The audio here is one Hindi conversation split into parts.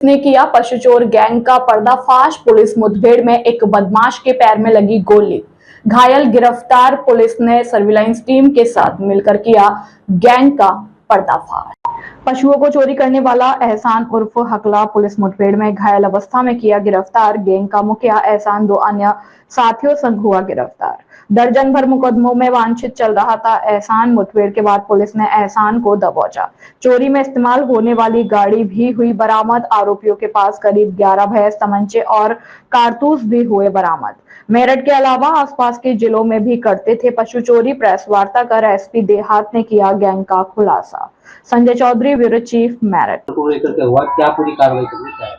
ने किया पशु चोर गैंग का पर्दाफाश। पुलिस मुठभेड़ में एक बदमाश के पैर में लगी गोली, घायल गिरफ्तार। पुलिस ने सर्विलांस टीम के साथ मिलकर किया गैंग का पर्दाफाश। पशुओं को चोरी करने वाला एहसान उर्फ हकला पुलिस मुठभेड़ में घायल अवस्था में किया गिरफ्तार। गैंग का मुखिया एहसान 2 अन्य साथियों संग हुआ गिरफ्तार। दर्जन भर मुकदमों में वांछित चल रहा था एहसान। मुठभेड़ के बाद पुलिस ने एहसान को दबोचा। चोरी में इस्तेमाल होने वाली गाड़ी भी हुई बरामद। आरोपियों के पास करीब 11 भैंस, तमंचे और कारतूस भी हुए बरामद। मेरठ के अलावा आसपास के जिलों में भी करते थे पशु चोरी। प्रेस वार्ता कर एसपी देहात ने किया गैंग का खुलासा। Sanjay Chaudhary, bureau chief, Meerut. क्या पूरी कार्रवाई करनी है?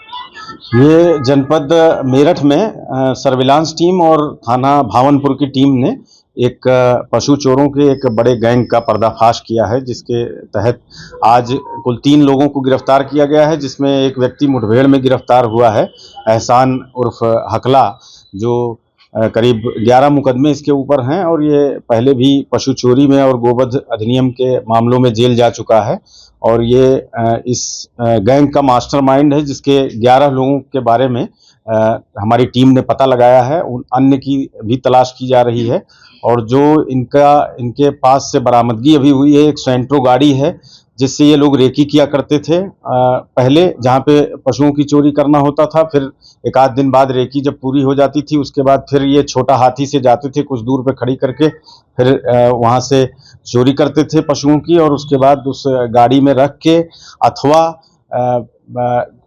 ये जनपद मेरठ में सर्विलांस टीम और थाना भावनपुर की टीम ने एक पशु चोरों के एक बड़े गैंग का पर्दाफाश किया है, जिसके तहत आज कुल 3 लोगों को गिरफ्तार किया गया है, जिसमें एक व्यक्ति मुठभेड़ में गिरफ्तार हुआ है, एहसान उर्फ हकला, जो करीब 11 मुकदमे इसके ऊपर हैं और ये पहले भी पशु चोरी में और गोवध अधिनियम के मामलों में जेल जा चुका है। और ये इस गैंग का मास्टरमाइंड है, जिसके 11 लोगों के बारे में हमारी टीम ने पता लगाया है। उन अन्य की भी तलाश की जा रही है। और जो इनके पास से बरामदगी अभी हुई है, एक सेंट्रो गाड़ी है, जिससे ये लोग रेकी किया करते थे। पहले जहाँ पे पशुओं की चोरी करना होता था, फिर एक आध दिन बाद रेकी जब पूरी हो जाती थी, उसके बाद फिर ये छोटा हाथी से जाते थे, कुछ दूर पे खड़ी करके फिर वहाँ से चोरी करते थे पशुओं की, और उसके बाद उस गाड़ी में रख के अथवा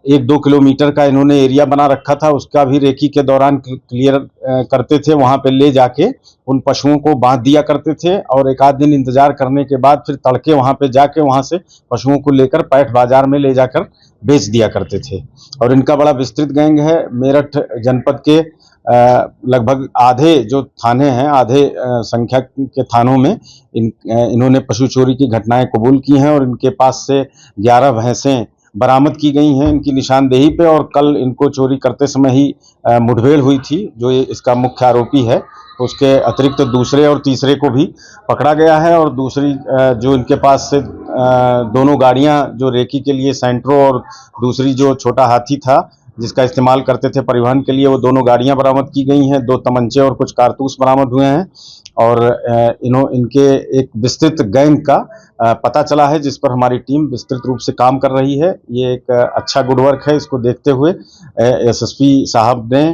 1-2 किलोमीटर का इन्होंने एरिया बना रखा था, उसका भी रेकी के दौरान क्लियर करते थे। वहाँ पे ले जाके उन पशुओं को बांध दिया करते थे और एक आध दिन इंतजार करने के बाद फिर तड़के वहाँ पे जाके वहाँ से पशुओं को लेकर पैठ बाजार में ले जाकर बेच दिया करते थे। और इनका बड़ा विस्तृत गैंग है। मेरठ जनपद के लगभग आधे जो थाने हैं, आधे संख्या के थानों में इन्होंने पशु चोरी की घटनाएं कबूल की हैं और इनके पास से 11 भैंसें बरामद की गई हैं इनकी निशानदेही पे। और कल इनको चोरी करते समय ही मुठभेड़ हुई थी, जो ये इसका मुख्य आरोपी है। तो उसके अतिरिक्त दूसरे और तीसरे को भी पकड़ा गया है। और दूसरी जो इनके पास से दोनों गाड़ियां, जो रेकी के लिए सेंट्रो और दूसरी जो छोटा हाथी था जिसका इस्तेमाल करते थे परिवहन के लिए, वो दोनों गाड़ियां बरामद की गई हैं। 2 तमंचे और कुछ कारतूस बरामद हुए हैं। और इनके एक विस्तृत गैंग का पता चला है, जिस पर हमारी टीम विस्तृत रूप से काम कर रही है। ये एक अच्छा गुड वर्क है। इसको देखते हुए एसएसपी साहब ने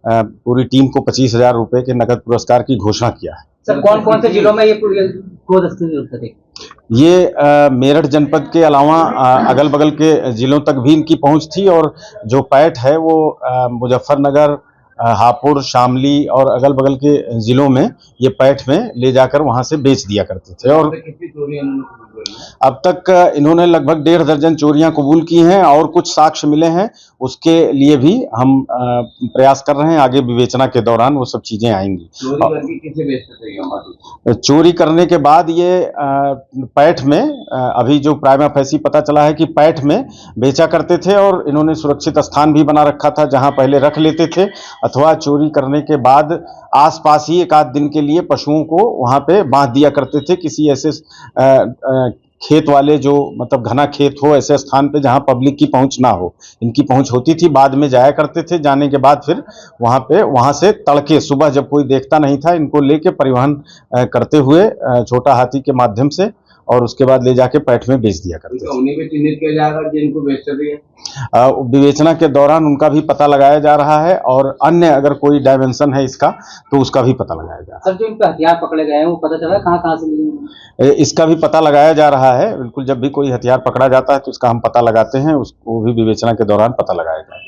पूरी टीम को 25,000 रुपए के नकद पुरस्कार की घोषणा किया है। सर, कौन-कौन से जिलों में ये को दस्ते? ये मेरठ जनपद के अलावा अगल बगल के जिलों तक भी इनकी पहुंच थी। और जो पैठ है वो मुजफ्फरनगर, हापुड़, शामली और अगल बगल के जिलों में ये पैठ में ले जाकर वहां से बेच दिया करते थे। और अब तक इन्होंने लगभग 1.5 दर्जन चोरियां कबूल की हैं और कुछ साक्ष्य मिले हैं। उसके लिए भी हम प्रयास कर रहे हैं। आगे विवेचना के दौरान वो सब चीजें आएंगी। चोरी करने के बाद ये पैठ में अभी जो प्राइमा फेसी पता चला है कि पैठ में बेचा करते थे। और इन्होंने सुरक्षित स्थान भी बना रखा था जहां पहले रख लेते थे, अथवा चोरी करने के बाद आसपास ही एक आध दिन के लिए पशुओं को वहां पे बांध दिया करते थे, किसी ऐसे खेत वाले, जो मतलब घना खेत हो, ऐसे स्थान पे जहां पब्लिक की पहुंच ना हो। इनकी पहुंच होती थी, बाद में जाया करते थे। जाने के बाद फिर वहां से तड़के सुबह जब कोई देखता नहीं था, इनको लेके परिवहन करते हुए छोटा हाथी के माध्यम से, और उसके बाद ले जाके पैठ में बेच दिया करते थे। उन्हीं पे चिन्हित किया जाएगा जिनको बेचते थे। विवेचना के दौरान उनका भी पता लगाया जा रहा है और अन्य अगर कोई डायमेंशन है इसका तो उसका भी पता लगाया जा रहा है। सर, जो इनके हथियार पकड़े गए हैं वो पता चला कहाँ से मिले? इसका भी पता लगाया जा रहा है। बिल्कुल, जब भी कोई हथियार पकड़ा जाता है तो उसका हम पता लगाते हैं, उसको भी विवेचना के दौरान पता लगाया जाएगा।